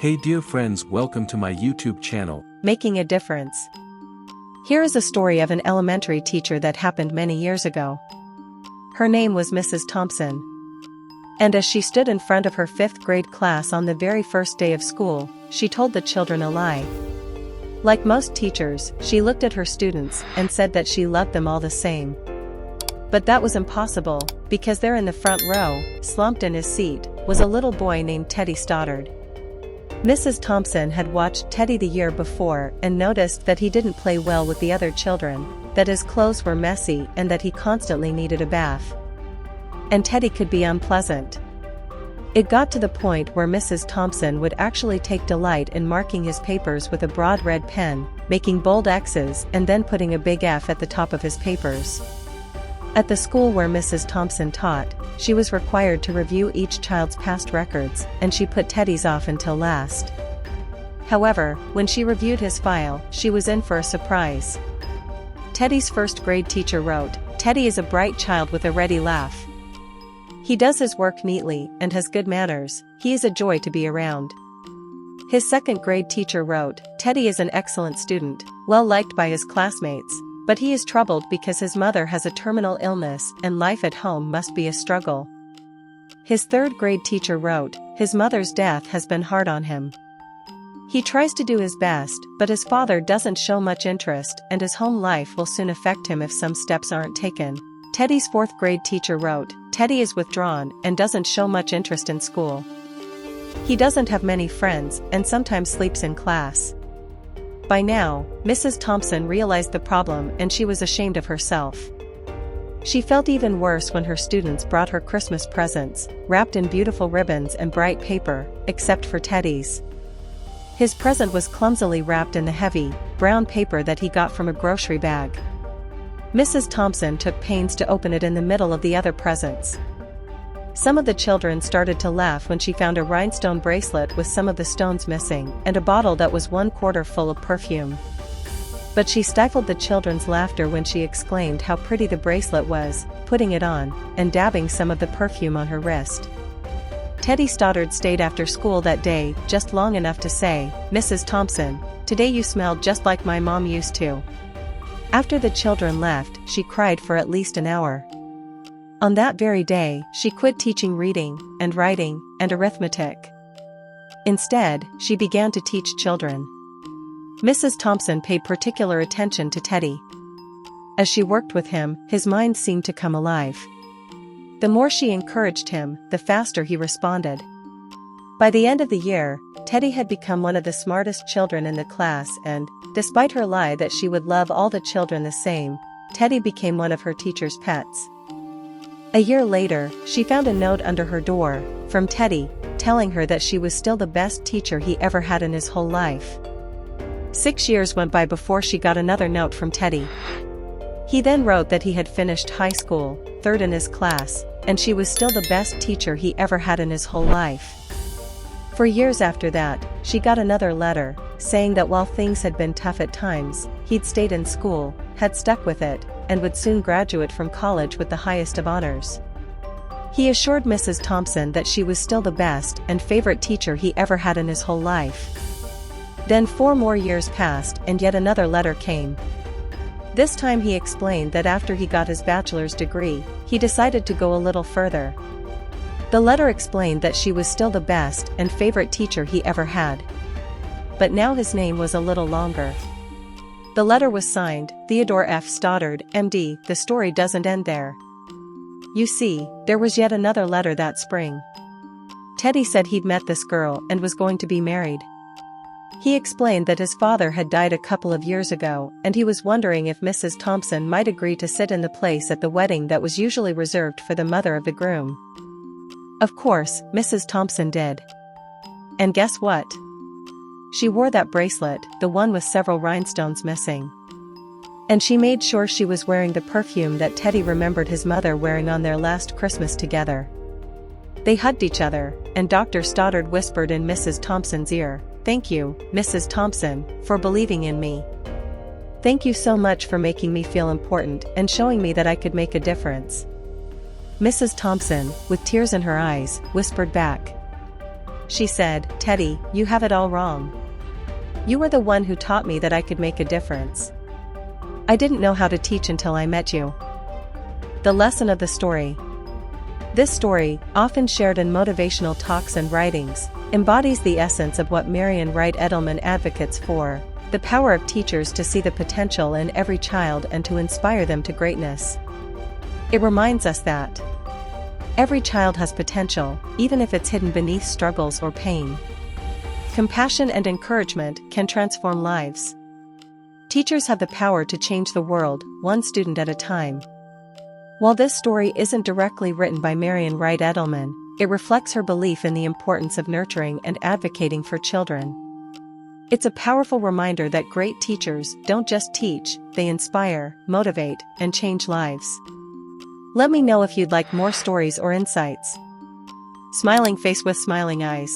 Hey dear friends, welcome to my YouTube channel. Making a difference. Here is a story of an elementary teacher that happened many years ago. Her name was Mrs. Thompson. And as she stood in front of her 5th grade class on the very first day of school, she told the children a lie. Like most teachers, she looked at her students and said that she loved them all the same. But that was impossible, because there in the front row, slumped in his seat, was a little boy named Teddy Stoddard. Mrs. Thompson had watched Teddy the year before and noticed that he didn't play well with the other children, that his clothes were messy and that he constantly needed a bath. And Teddy could be unpleasant. It got to the point where Mrs. Thompson would actually take delight in marking his papers with a broad red pen, making bold X's and then putting a big F at the top of his papers. At the school where Mrs. Thompson taught, she was required to review each child's past records, and she put Teddy's off until last. However, when she reviewed his file, she was in for a surprise. Teddy's 1st grade teacher wrote, "Teddy is a bright child with a ready laugh. He does his work neatly and has good manners. He is a joy to be around." His 2nd grade teacher wrote, "Teddy is an excellent student, well liked by his classmates. But he is troubled because his mother has a terminal illness and life at home must be a struggle." His 3rd grade teacher wrote, "His mother's death has been hard on him. He tries to do his best, but his father doesn't show much interest and his home life will soon affect him if some steps aren't taken." Teddy's 4th grade teacher wrote, "Teddy is withdrawn and doesn't show much interest in school. He doesn't have many friends and sometimes sleeps in class." By now, Mrs. Thompson realized the problem and she was ashamed of herself. She felt even worse when her students brought her Christmas presents, wrapped in beautiful ribbons and bright paper, except for Teddy's. His present was clumsily wrapped in the heavy, brown paper that he got from a grocery bag. Mrs. Thompson took pains to open it in the middle of the other presents. Some of the children started to laugh when she found a rhinestone bracelet with some of the stones missing and a bottle that was 1/4 full of perfume. But she stifled the children's laughter when she exclaimed how pretty the bracelet was, putting it on, and dabbing some of the perfume on her wrist. Teddy Stoddard stayed after school that day, just long enough to say, "Mrs. Thompson, today you smelled just like my mom used to." After the children left, she cried for at least an hour. On that very day, she quit teaching reading, and writing, and arithmetic. Instead, she began to teach children. Mrs. Thompson paid particular attention to Teddy. As she worked with him, his mind seemed to come alive. The more she encouraged him, the faster he responded. By the end of the year, Teddy had become one of the smartest children in the class and, despite her lie that she would love all the children the same, Teddy became one of her teacher's pets. A year later, she found a note under her door, from Teddy, telling her that she was still the best teacher he ever had in his whole life. 6 years went by before she got another note from Teddy. He then wrote that he had finished high school, 3rd in his class, and she was still the best teacher he ever had in his whole life. For years after that, she got another letter, saying that while things had been tough at times, he'd stayed in school, had stuck with it, and would soon graduate from college with the highest of honors. He assured Mrs. Thompson that she was still the best and favorite teacher he ever had in his whole life. Then 4 more years passed and yet another letter came. This time he explained that after he got his bachelor's degree, he decided to go a little further. The letter explained that she was still the best and favorite teacher he ever had. But now his name was a little longer. The letter was signed, Theodore F. Stoddard, M.D. The story doesn't end there. You see, there was yet another letter that spring. Teddy said he'd met this girl and was going to be married. He explained that his father had died a couple of years ago and he was wondering if Mrs. Thompson might agree to sit in the place at the wedding that was usually reserved for the mother of the groom. Of course, Mrs. Thompson did. And guess what? She wore that bracelet, the one with several rhinestones missing. And she made sure she was wearing the perfume that Teddy remembered his mother wearing on their last Christmas together. They hugged each other, and Dr. Stoddard whispered in Mrs. Thompson's ear, "Thank you, Mrs. Thompson, for believing in me. Thank you so much for making me feel important and showing me that I could make a difference." Mrs. Thompson, with tears in her eyes, whispered back, She said, "Teddy, you have it all wrong. You were the one who taught me that I could make a difference. I didn't know how to teach until I met you." The lesson of the story. This story, often shared in motivational talks and writings, embodies the essence of what Marian Wright Edelman advocates for: the power of teachers to see the potential in every child and to inspire them to greatness. It reminds us that every child has potential, even if it's hidden beneath struggles or pain. Compassion and encouragement can transform lives. Teachers have the power to change the world, one student at a time. While this story isn't directly written by Marian Wright Edelman, it reflects her belief in the importance of nurturing and advocating for children. It's a powerful reminder that great teachers don't just teach, they inspire, motivate, and change lives. Let me know if you'd like more stories or insights. Smiling face with smiling eyes.